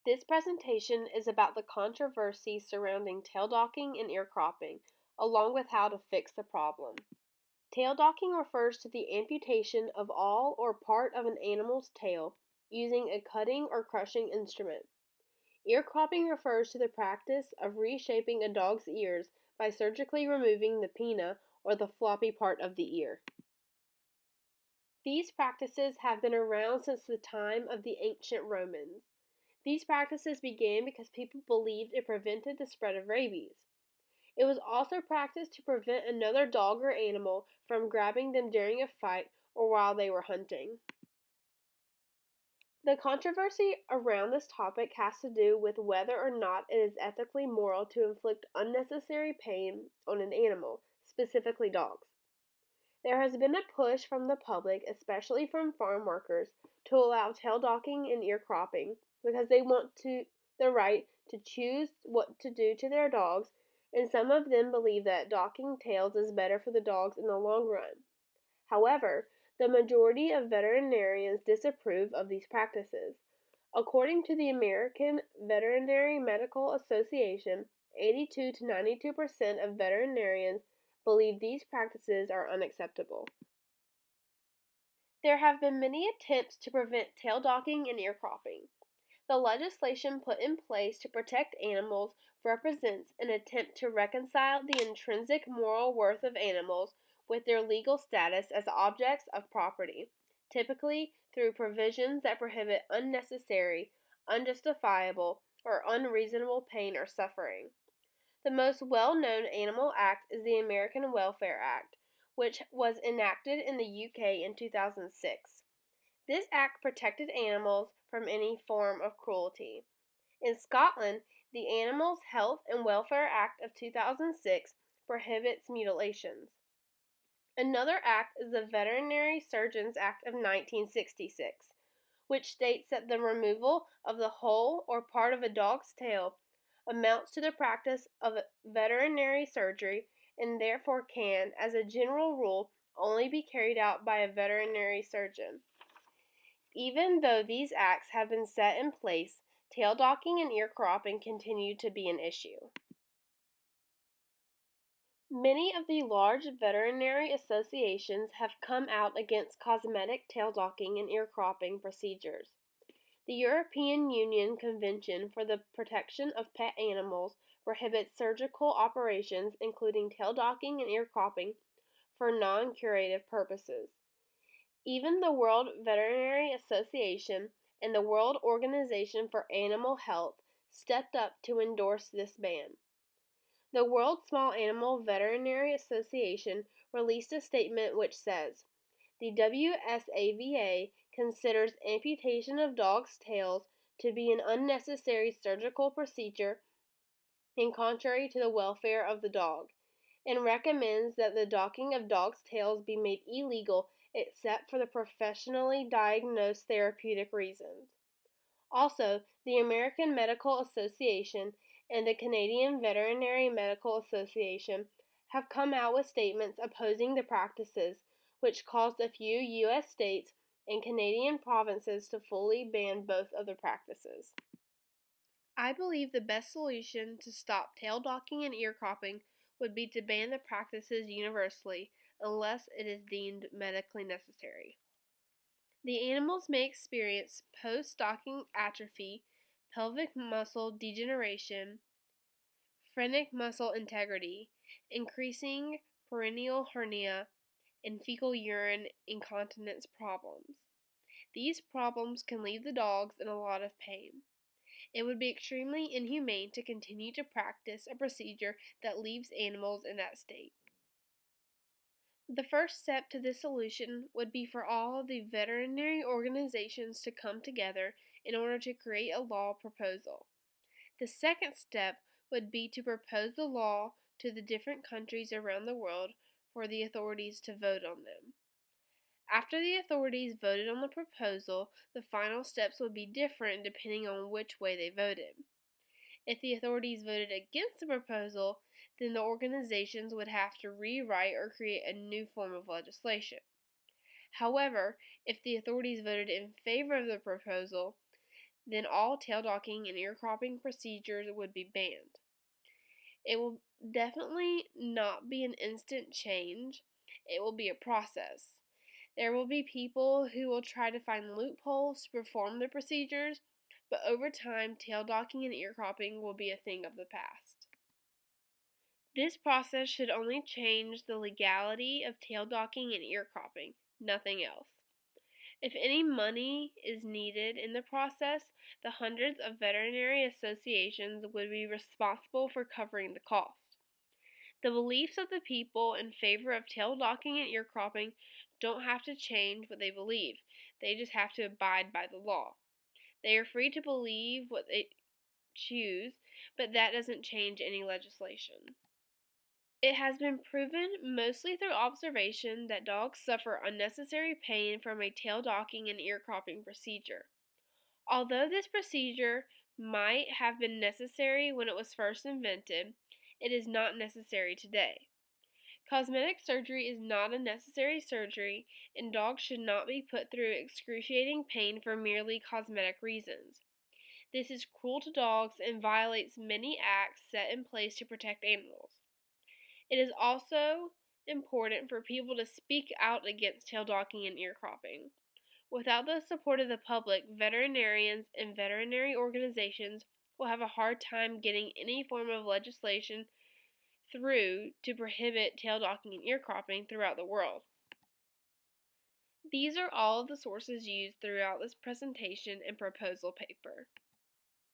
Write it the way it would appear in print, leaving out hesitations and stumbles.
This presentation is about the controversy surrounding tail docking and ear cropping, along with how to fix the problem. Tail docking refers to the amputation of all or part of an animal's tail using a cutting or crushing instrument. Ear cropping refers to the practice of reshaping a dog's ears by surgically removing the pinna or the floppy part of the ear. These practices have been around since the time of the ancient Romans. These practices began because people believed it prevented the spread of rabies. It was also practiced to prevent another dog or animal from grabbing them during a fight or while they were hunting. The controversy around this topic has to do with whether or not it is ethically moral to inflict unnecessary pain on an animal, specifically dogs. There has been a push from the public, especially from farm workers, to allow tail docking and ear cropping because they want the right to choose what to do to their dogs, and some of them believe that docking tails is better for the dogs in the long run. However, the majority of veterinarians disapprove of these practices. According to the American Veterinary Medical Association, 82 to 92% of veterinarians believe these practices are unacceptable. There have been many attempts to prevent tail docking and ear cropping. The legislation put in place to protect animals represents an attempt to reconcile the intrinsic moral worth of animals with their legal status as objects of property, typically through provisions that prohibit unnecessary, unjustifiable, or unreasonable pain or suffering. The most well-known animal act is the American Welfare Act, which was enacted in the UK in 2006. This act protected animals from any form of cruelty. In Scotland, the Animals Health and Welfare Act of 2006 prohibits mutilations. Another act is the Veterinary Surgeons Act of 1966, which states that the removal of the whole or part of a dog's tail amounts to the practice of veterinary surgery and therefore can, as a general rule, only be carried out by a veterinary surgeon. Even though these acts have been set in place, tail docking and ear cropping continue to be an issue. Many of the large veterinary associations have come out against cosmetic tail docking and ear cropping procedures. The European Union Convention for the Protection of Pet Animals prohibits surgical operations including tail docking and ear cropping for non-curative purposes. Even the World Veterinary Association and the World Organization for Animal Health stepped up to endorse this ban. The World Small Animal Veterinary Association released a statement which says, "The WSAVA considers amputation of dogs' tails to be an unnecessary surgical procedure and contrary to the welfare of the dog, and recommends that the docking of dogs' tails be made illegal except for the professionally diagnosed therapeutic reasons." Also, the American Medical Association and the Canadian Veterinary Medical Association have come out with statements opposing the practices, which caused a few U.S. states and Canadian provinces to fully ban both of the practices. I believe the best solution to stop tail docking and ear cropping would be to ban the practices universally unless it is deemed medically necessary. The animals may experience post-docking atrophy, pelvic muscle degeneration, phrenic muscle integrity, increasing perineal hernia, and fecal urine incontinence problems. These problems can leave the dogs in a lot of pain. It would be extremely inhumane to continue to practice a procedure that leaves animals in that state. The first step to this solution would be for all of the veterinary organizations to come together in order to create a law proposal. The second step would be to propose the law to the different countries around the world for the authorities to vote on them. After the authorities voted on the proposal, the final steps would be different depending on which way they voted. If the authorities voted against the proposal, then the organizations would have to rewrite or create a new form of legislation. However, if the authorities voted in favor of the proposal, then all tail docking and ear cropping procedures would be banned. It will definitely not be an instant change. It will be a process. There will be people who will try to find loopholes to perform the procedures, but over time, tail docking and ear cropping will be a thing of the past. This process should only change the legality of tail docking and ear cropping, nothing else. If any money is needed in the process, the hundreds of veterinary associations would be responsible for covering the cost. The beliefs of the people in favor of tail docking and ear cropping don't have to change what they believe, they just have to abide by the law. They are free to believe what they choose, but that doesn't change any legislation. It has been proven, mostly through observation, that dogs suffer unnecessary pain from a tail docking and ear cropping procedure. Although this procedure might have been necessary when it was first invented, it is not necessary today. Cosmetic surgery is not a necessary surgery, and dogs should not be put through excruciating pain for merely cosmetic reasons. This is cruel to dogs and violates many acts set in place to protect animals. It is also important for people to speak out against tail docking and ear cropping. Without the support of the public, veterinarians and veterinary organizations will have a hard time getting any form of legislation through to prohibit tail docking and ear cropping throughout the world. These are all of the sources used throughout this presentation and proposal paper.